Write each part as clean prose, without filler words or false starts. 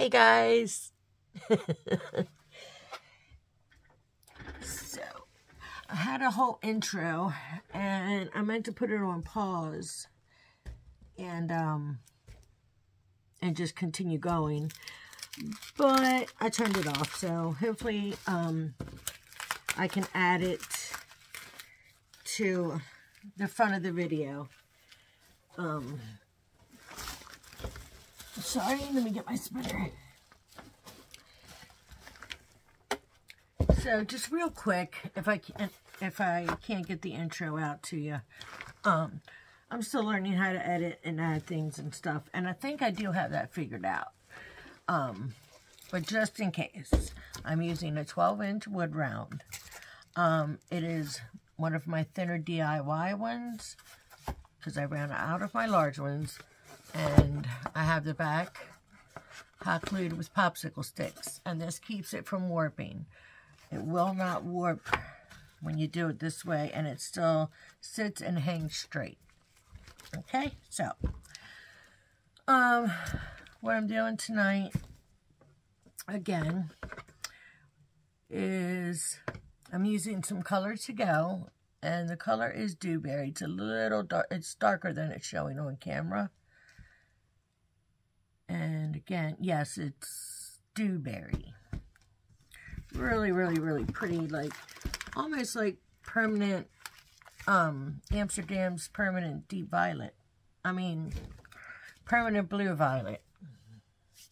Hey guys. So I had a whole intro and I meant to put it on pause and just continue going, but I turned it off, so hopefully I can add it to the front of the video. Sorry, let me get my splitter. So just real quick, if I can't get the intro out to you, I'm still learning how to edit and add things and stuff, and I think I do have that figured out. But just in case, I'm using a 12-inch wood round. It is one of my thinner DIY ones because I ran out of my large ones, and I have the back hot glued with popsicle sticks, and this keeps it from warping. It will not warp when you do it this way, and it still sits and hangs straight. Okay, so what I'm doing tonight again is I'm using some color to go, and the color is Dewberry. It's a little dark, it's darker than it's showing on camera. And again, yes, it's Dewberry. Really, really, really pretty, like almost like permanent Amsterdam's permanent deep violet. I mean, permanent blue violet.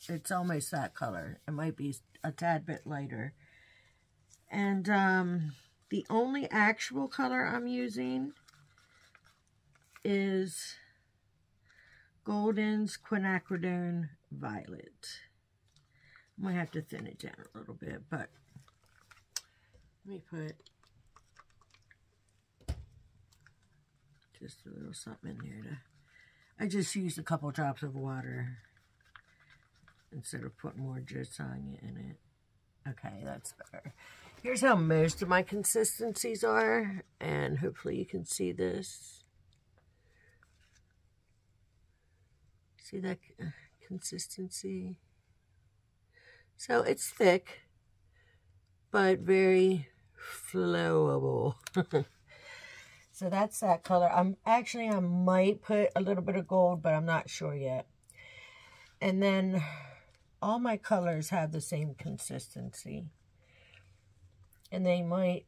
It's almost that color. It might be a tad bit lighter. And the only actual color I'm using is Golden's quinacridone violet. I might have to thin it down a little bit, but let me put just a little something in there. I just used a couple drops of water instead of putting more Josanya in it. Okay, that's better. Here's how most of my consistencies are, and hopefully you can see this. See that consistency? So it's thick, but very flowable. So that's that color. I might put a little bit of gold, but I'm not sure yet. And then all my colors have the same consistency. And they might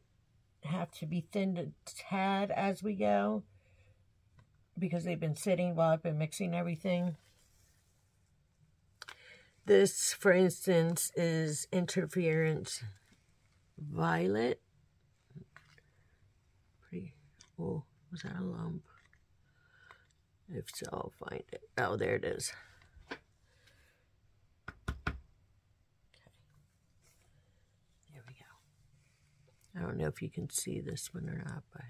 have to be thinned a tad as we go, because they've been sitting while I've been mixing everything. This, for instance, is Interference Violet. Pretty, oh, was that a lump? If so, I'll find it. Oh, there it is. Okay. There we go. I don't know if you can see this one or not, but...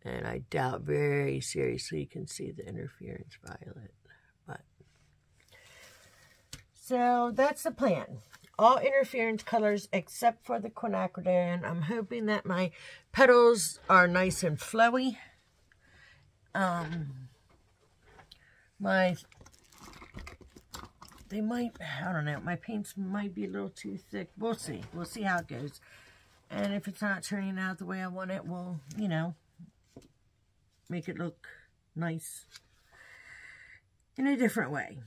And I doubt very seriously you can see the Interference Violet. But so that's the plan. All interference colors except for the quinacridone. I'm hoping that my petals are nice and flowy. They might, I don't know, my paints might be a little too thick. We'll see. We'll see how it goes. And if it's not turning out the way I want it, we'll, you know, make it look nice in a different way.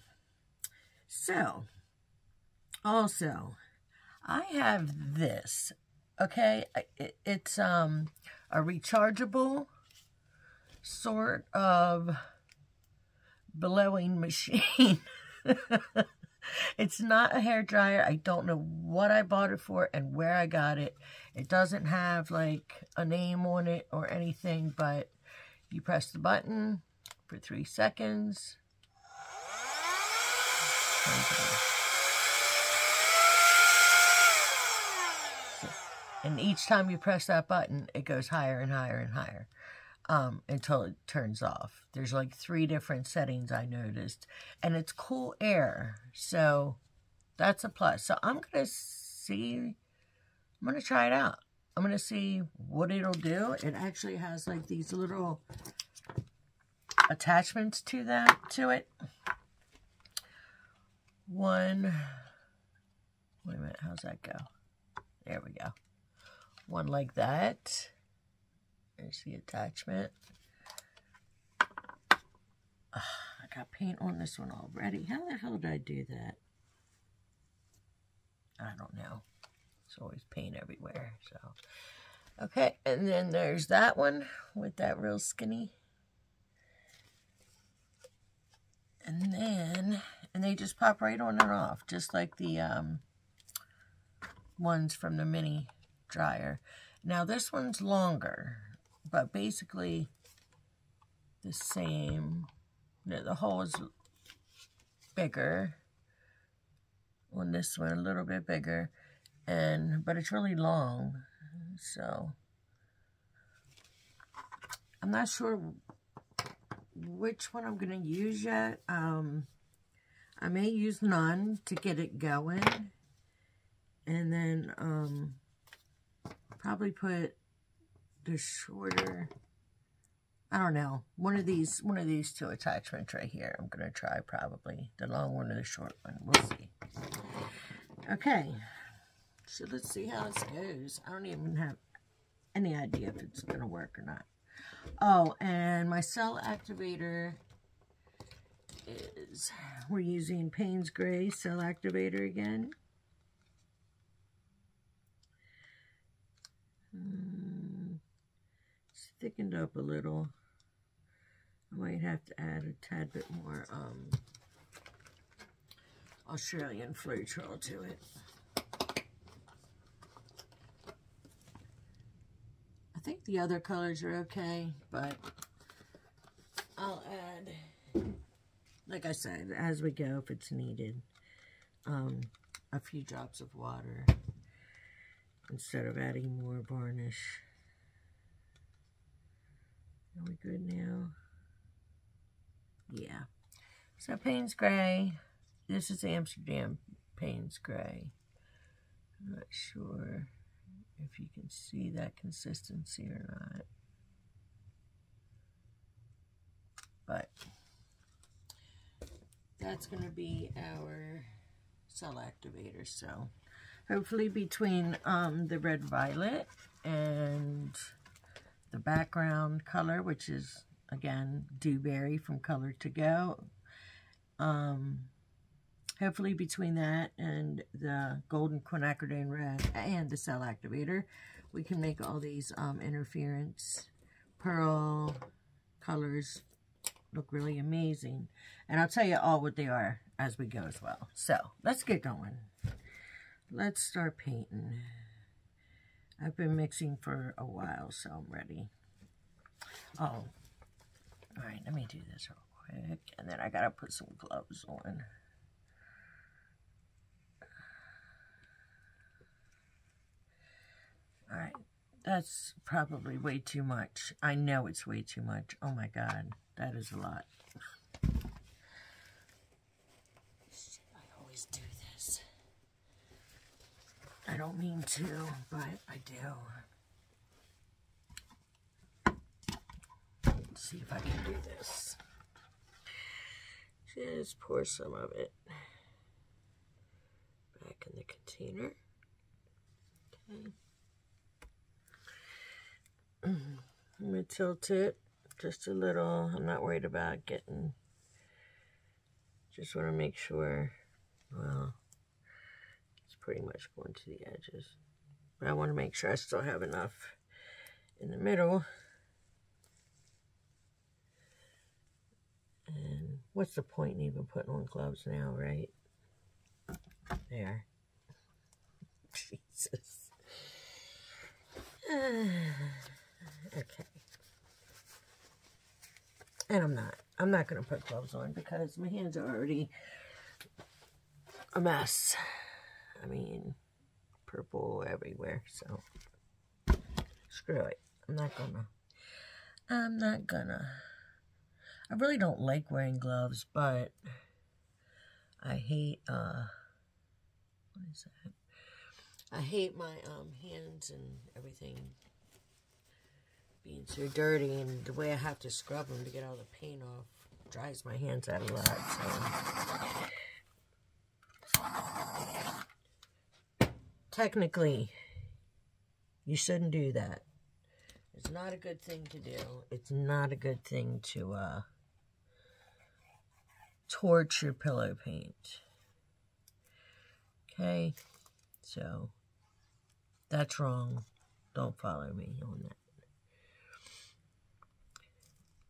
So, also, I have this, okay? It's a rechargeable sort of blowing machine. It's not a hair dryer. I don't know what I bought it for and where I got it. It doesn't have like a name on it or anything, but you press the button for 3 seconds. And each time you press that button, it goes higher and higher and higher until it turns off. There's like 3 different settings I noticed. And it's cool air. So that's a plus. So I'm going to try it out. I'm going to see what it'll do. It actually has like these little attachments to it. one, wait a minute, how's that go? There we go. One like that. There's the attachment. I got paint on this one already. How the hell did I do that? I don't know. There's always paint everywhere, so. Okay, and then there's that one with that real skinny. And they just pop right on and off, just like the ones from the mini dryer. Now this one's longer, but basically the same. The hole is bigger on this one, a little bit bigger, but it's really long. So I'm not sure which one I'm going to use yet. I may use none to get it going, and then probably put the shorter, I don't know, one of these two attachments right here. I'm going to try probably the long one or the short one. We'll see. Okay, so let's see how this goes. I don't even have any idea if it's going to work or not. Oh, and my cell activator is, we're using Paynes Grey cell activator again. It's thickened up a little. I might have to add a tad bit more Australian floetrol to it. I think the other colors are okay, but I'll add, like I said, as we go if it's needed, a few drops of water instead of adding more varnish. Are we good now? Yeah. So Paynes Grey. This is Amsterdam Paynes Grey. I'm not sure if you can see that consistency or not. But that's going to be our cell activator. So hopefully between the red violet and the background color, which is again Dewberry from Color to Go, hopefully between that and the golden quinacridone red and the cell activator, we can make all these interference pearl colors look really amazing. And I'll tell you all what they are as we go as well. So let's get going. Let's start painting. I've been mixing for a while, so I'm ready. Oh, all right, let me do this real quick. And then I gotta put some gloves on. All right, that's probably way too much. I know it's way too much. Oh my God, that is a lot. I always do this. I don't mean to, but I do. Let's see if I can do this. Just pour some of it back in the container. Okay. I'm going to tilt it just a little. I'm not worried about getting, just want to make sure, well, it's pretty much going to the edges. But I want to make sure I still have enough in the middle. And what's the point in even putting on gloves now, right? There. Jesus. Okay. And I'm not going to put gloves on because my hands are already a mess. I mean, purple everywhere, so screw it. I'm not gonna. I really don't like wearing gloves, but I hate, what is that? I hate my hands and everything being so dirty, and the way I have to scrub them to get all the paint off dries my hands out a lot, so technically, you shouldn't do that. It's not a good thing to do. It's not a good thing to torch your pillow paint. Okay, so that's wrong. Don't follow me on that.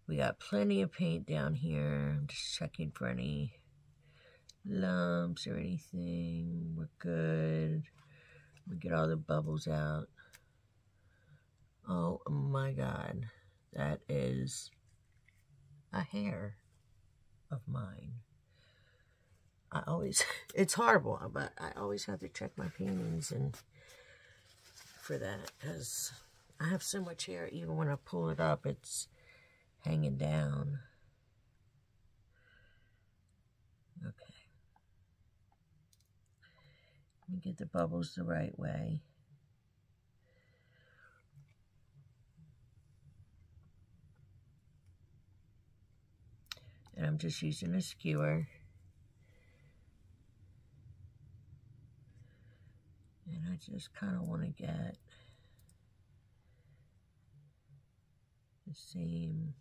We got plenty of paint down here. I'm just checking for any lumps or anything. We're good. We get all the bubbles out. Oh my God, that is a hair of mine. I always, it's horrible, but I always have to check my paintings and for that, because I have so much hair, even when I pull it up, it's hanging down. Okay. Let me get the bubbles the right way. And I'm just using a skewer. And I just kind of want to get the same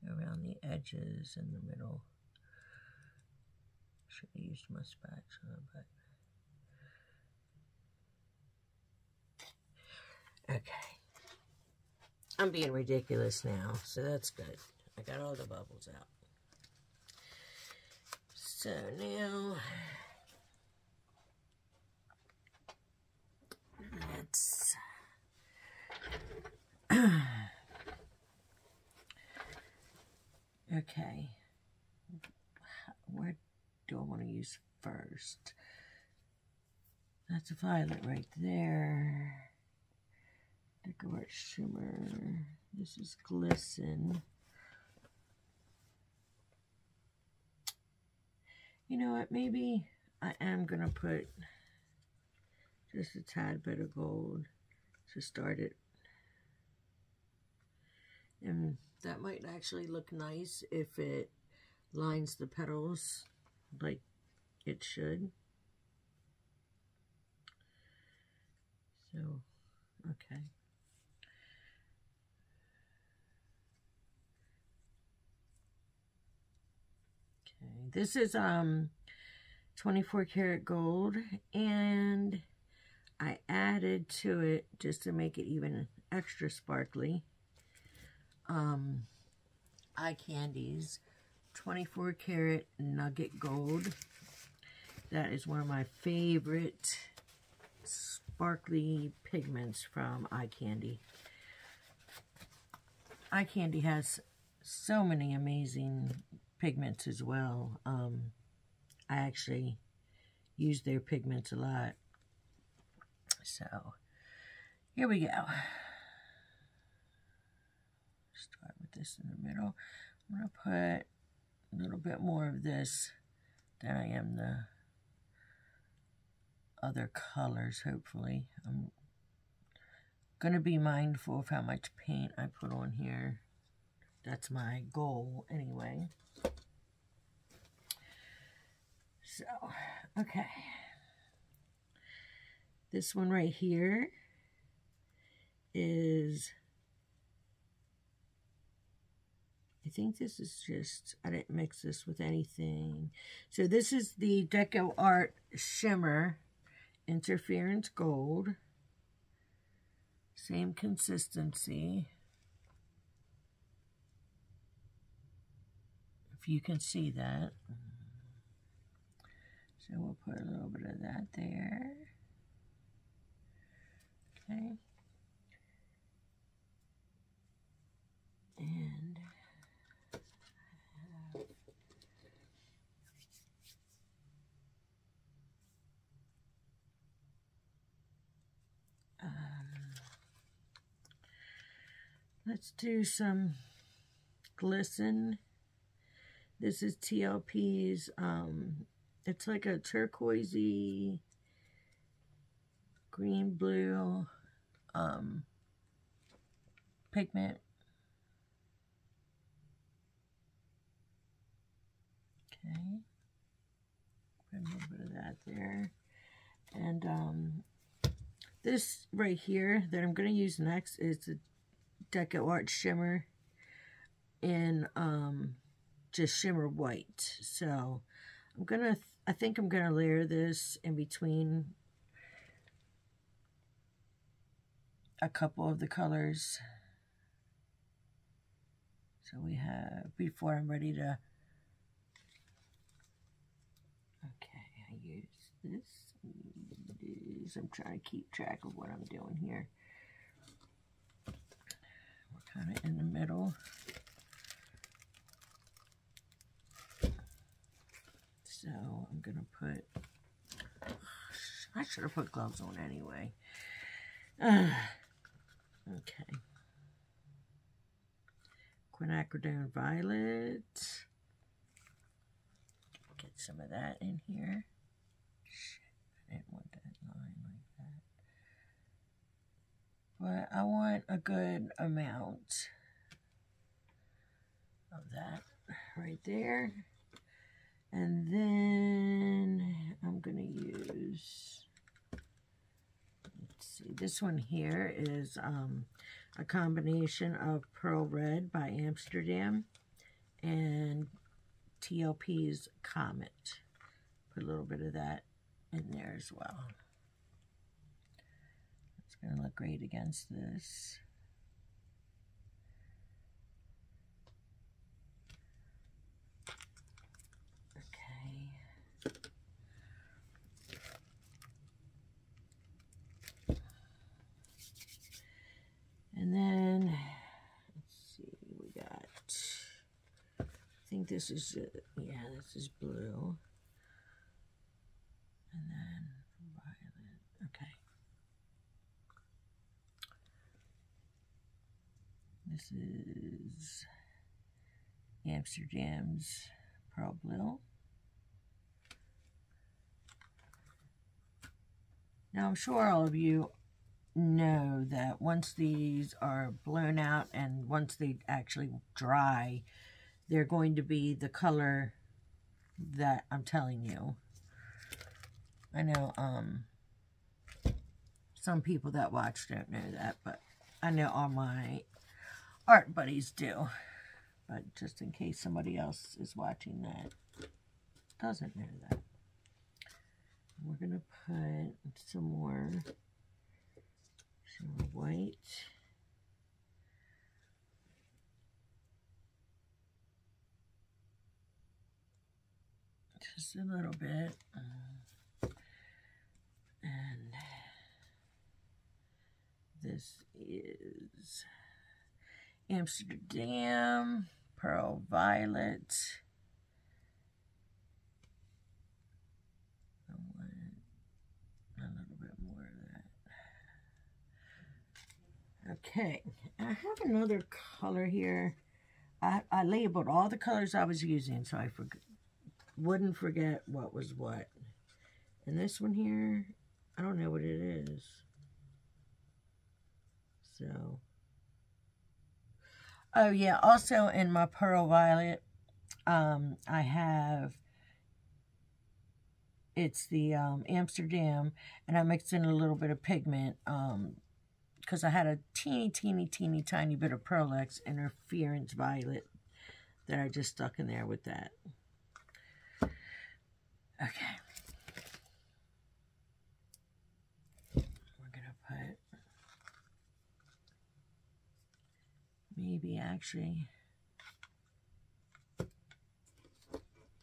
around the edges in the middle. Should have used my spatula, but okay. I'm being ridiculous now, so that's good. I got all the bubbles out. So now let's okay. Where do I want to use first? That's a violet right there. Decoart shimmer. This is Glisten. You know what? Maybe I am going to put just a tad bit of gold to start it. And that might actually look nice if it lines the petals like it should. So, okay. Okay, this is 24 karat gold, and I added to it, just to make it even extra sparkly, eye candies, 24 karat nugget gold. That is one of my favorite sparkly pigments from eye candy. Eye candy has so many amazing pigments as well. I actually use their pigments a lot. So, here we go. Start with this in the middle. I'm going to put a little bit more of this than I am the other colors, hopefully. I'm going to be mindful of how much paint I put on here. That's my goal anyway. So, okay. This one right here is, I think this is just, I didn't mix this with anything. So this is the Decoart Shimmer Interference Gold. Same consistency. If you can see that. So we'll put a little bit of that there. Okay. And let's do some Glisten. This is TLP's, it's like a turquoisey, green, blue pigment. Okay. Put a little bit of that there. And this right here that I'm going to use next is the Decoart shimmer in just shimmer white. So I think I'm gonna layer this in between a couple of the colors. So we have, before I'm ready to, okay, I use this. I'm trying to keep track of what I'm doing here. We're kind of in the middle. So I'm going to put, I should have put gloves on anyway. Okay. Quinacridone violet. Get some of that in here. Shit, I didn't want that line like that. But I want a good amount of that right there. And then I'm going to use, let's see, this one here is a combination of Pearl Red by Amsterdam and TLP's Comet. Put a little bit of that in there as well. It's going to look great against this. And then, let's see, we got, I think this is, yeah, this is blue. And then violet, okay. This is Amsterdam's Pearl Blue. Now, I'm sure all of you know that once these are blown out and once they actually dry, they're going to be the color that I'm telling you. I know some people that watch don't know that, but I know all my art buddies do. But just in case somebody else is watching that doesn't know that, we're going to put some more shimmer white. Just a little bit. And this is Amsterdam Pearl Violet. I want a little bit more of that. Okay, I have another color here. I labeled all the colors I was using so I wouldn't forget what was what. And this one here, I don't know what it is. So, oh yeah, also in my Pearl Violet, I have, it's the Amsterdam, and I mixed in a little bit of pigment, because I had a teeny tiny bit of Pearl X Interference Violet that I just stuck in there with that. Okay. We're going to put, maybe actually,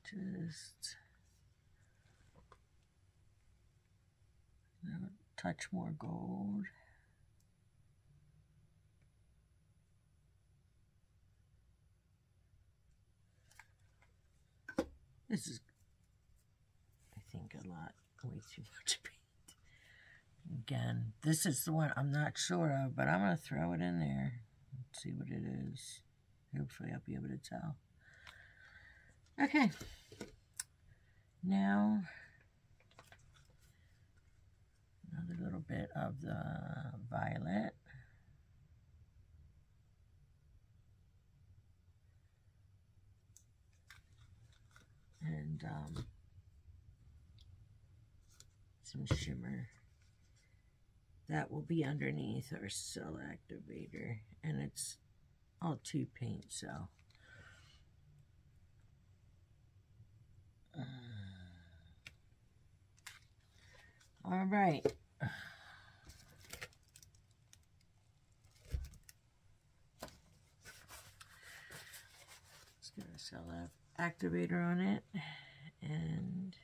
just a touch more gold. This is, I think, a lot, way too much paint. Again, this is the one I'm not sure of, but I'm going to throw it in there and see what it is. Hopefully I'll be able to tell. Okay. Now, another little bit of the violet. And some shimmer. That will be underneath our cell activator, and it's all 2 paint, so. All right. Let's get a cell activator on it and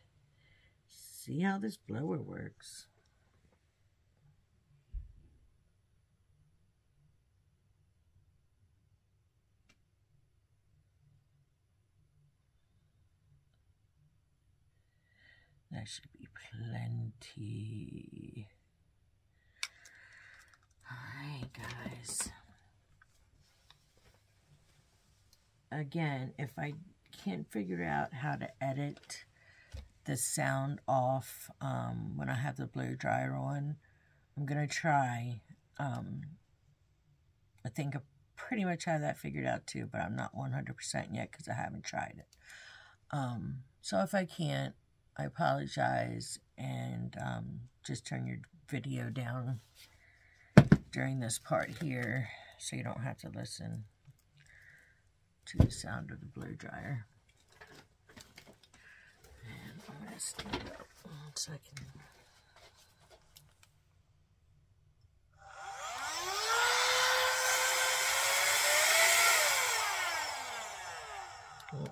see how this blower works. That should be plenty. Alright, guys. Again, if I can't figure out how to edit the sound off when I have the blow dryer on, I'm going to try. I think I pretty much have that figured out too, but I'm not 100% yet because I haven't tried it. So if I can't, I apologize, and just turn your video down during this part here so you don't have to listen to the sound of the blow dryer. And I'm going to stand up 1 second. Oh.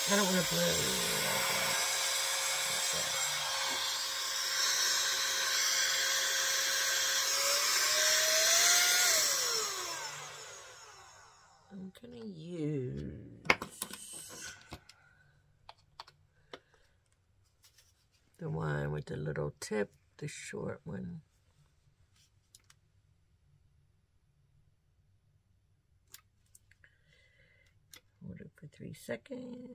I don't want to blow. I'm going to use the one with the little tip, the short one. Hold it for 3 seconds.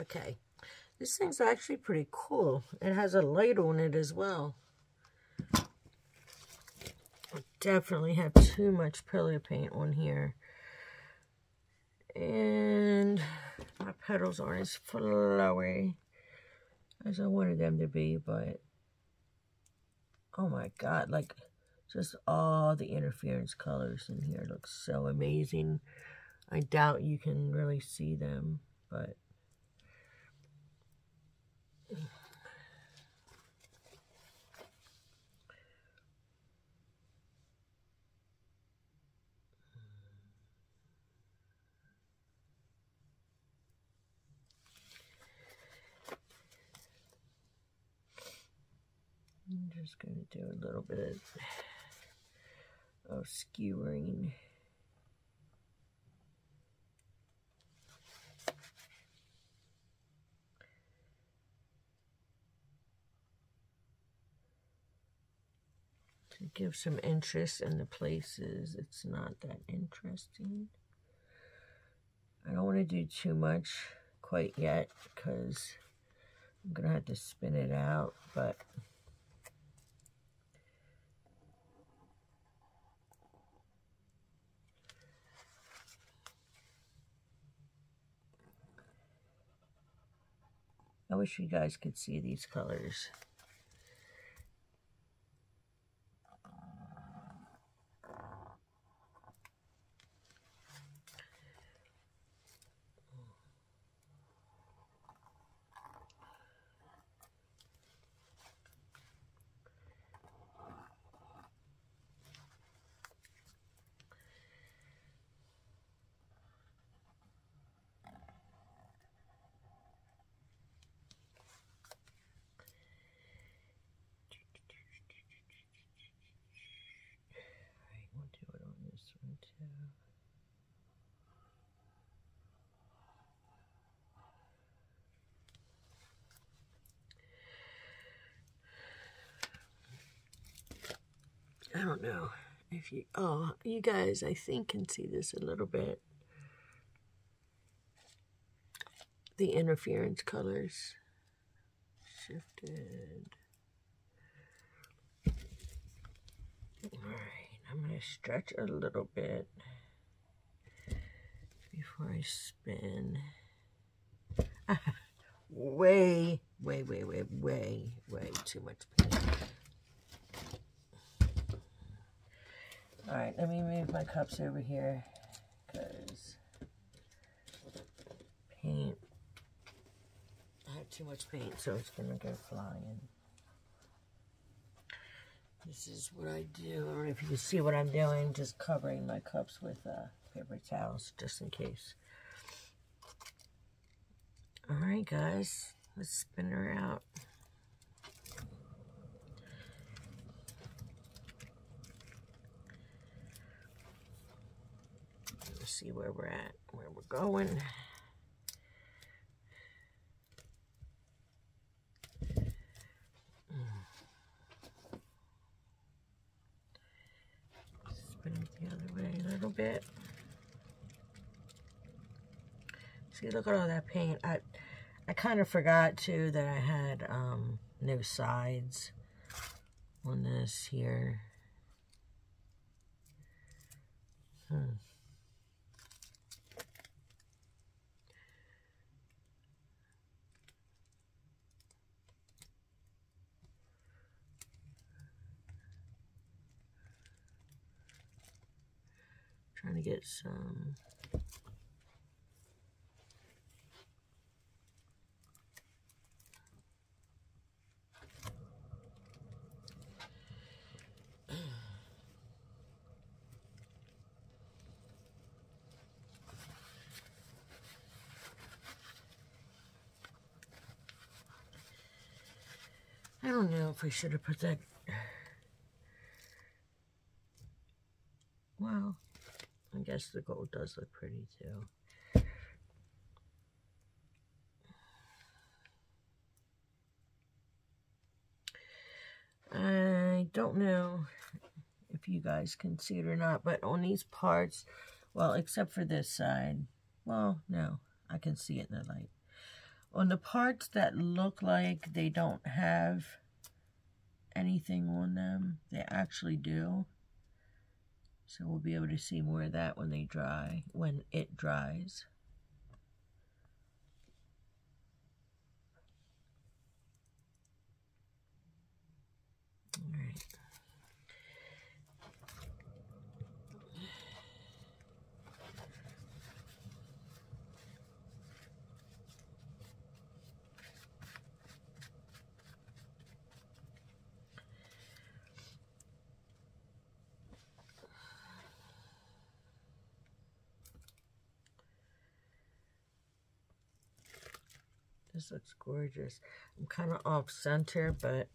Okay, this thing's actually pretty cool. It has a light on it as well. I definitely have too much pillow paint on here. And my petals aren't as flowery as I wanted them to be, but oh my god, like just all the interference colors in here look so amazing. I doubt you can really see them, but I'm just going to do a little bit of skewering. To give some interest in the places it's not that interesting. I don't want to do too much quite yet because I'm going to have to spin it out, but I wish you guys could see these colors. I don't know if you, oh, you guys, I think can see this a little bit. The interference colors shifted. All right, I'm going to stretch a little bit before I spin. Way too much paint. All right, let me move my cups over here because paint, I have too much paint, so it's gonna go flying. This is what I do. I don't know if you can see what I'm doing, just covering my cups with paper towels just in case. All right, guys, let's spin her out. Let's see where we're at, where we're going. Spin it the other way a little bit. See, look at all that paint. I kind of forgot too that I had no sides on this here. Trying to get some. I don't know if I should have put that. Well, I guess the gold does look pretty too. I don't know if you guys can see it or not, but on these parts, well, except for this side, well, no, I can see it in the light. On the parts that look like they don't have anything on them, they actually do. So we'll be able to see more of that when they dry, when it dries. All right. This looks gorgeous. I'm kind of off center, but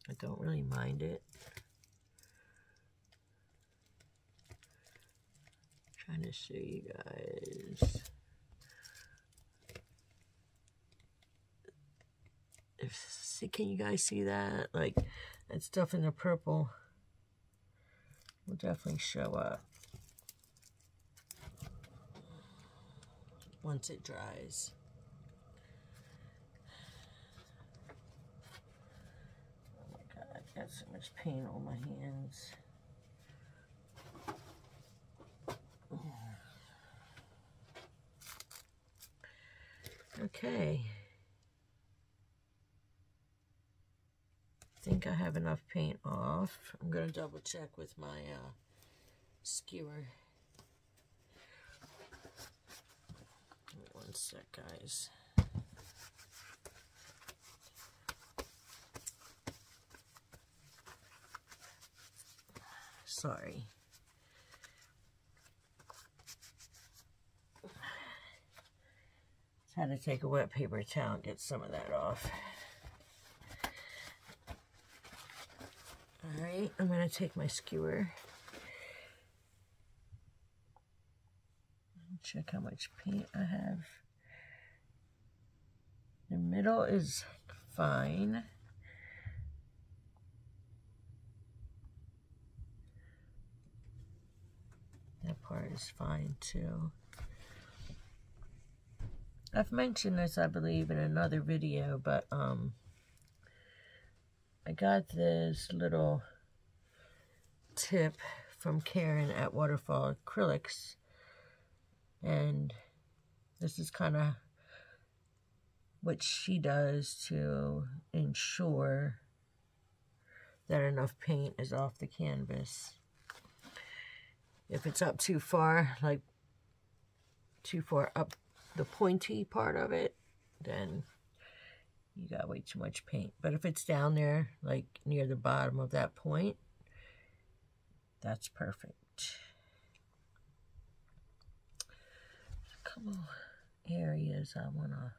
I don't really mind it. Trying to show you guys. Can you guys see that? Like, that stuff in the purple will definitely show up once it dries. Oh my God, I've got so much paint on my hands. Okay. I think I have enough paint off. I'm going to double check with my skewer. Give me one sec, guys. Sorry. Just had to take a wet paper towel and get some of that off. Alright, I'm going to take my skewer. Check how much paint I have. The middle is fine. That part is fine too. I've mentioned this, I believe, in another video, but I got this little tip from Karen at Waterfall Acrylics, and this is kind of what she does to ensure that enough paint is off the canvas. If it's up too far, like too far up the pointy part of it, then you got way too much paint. But if it's down there, like near the bottom of that point, that's perfect. A couple areas I want to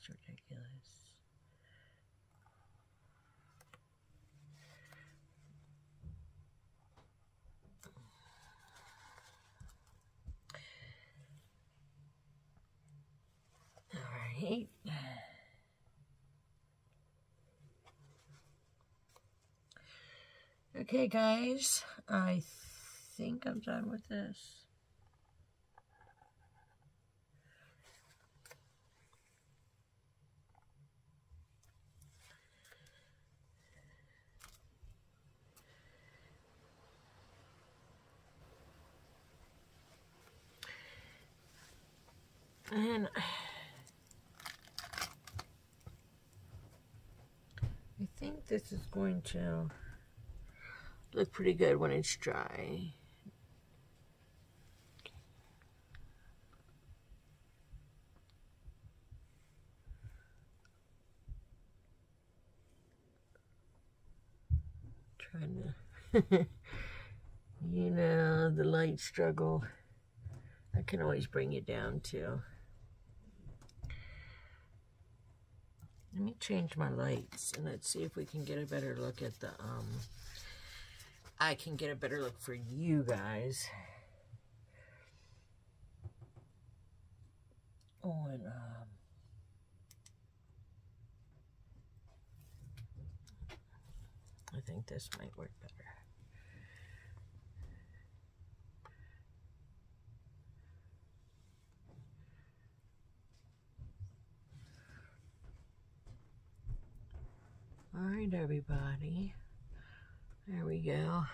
ridiculous. All right. Okay, guys, I think I'm done with this. And I think this is going to look pretty good when it's dry. Trying to, you know, the light struggle. I can always bring it down too. Let me change my lights and let's see if we can get a better look at the, I can get a better look for you guys on, I think this might work better. All right, everybody. There we go.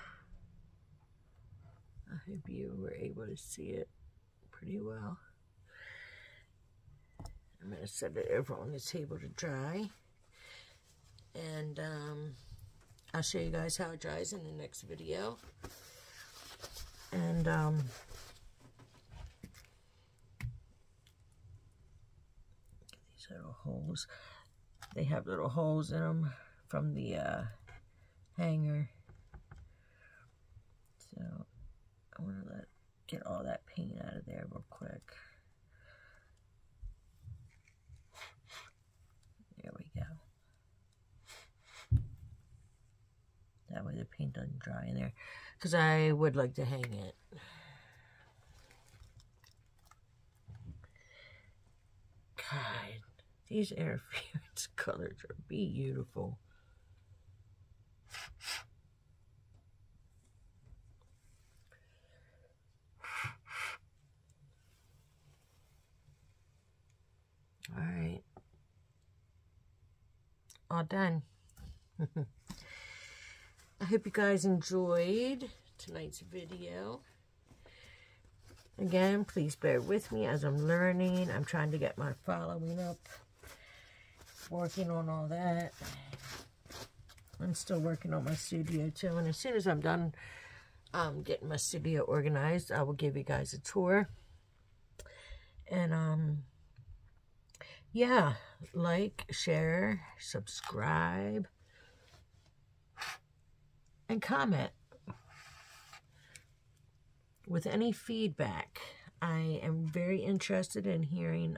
I hope you were able to see it pretty well. I'm going to set it over on the table to dry. And I'll show you guys how it dries in the next video. And these little holes. They have little holes in them from the hanger. So I want to get all that paint out of there real quick. There we go. That way the paint doesn't dry in there, because I would like to hang it. These interference colors are beautiful. All right. All done. I hope you guys enjoyed tonight's video. Again, please bear with me as I'm learning. I'm trying to get my following up. Working on all that. I'm still working on my studio too. And as soon as I'm done getting my studio organized, I will give you guys a tour. And yeah, like, share, subscribe, and comment with any feedback. I am very interested in hearing,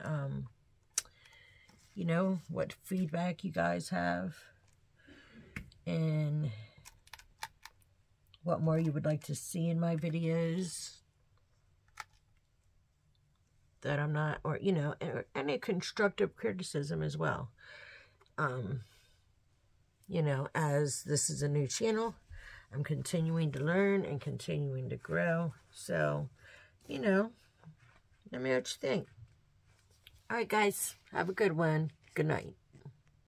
you know, what feedback you guys have and what more you would like to see in my videos that I'm not, or, you know, any constructive criticism as well. You know, as this is a new channel, I'm continuing to learn and continuing to grow. So, you know, let me know what you think. All right, guys, have a good one. Good night.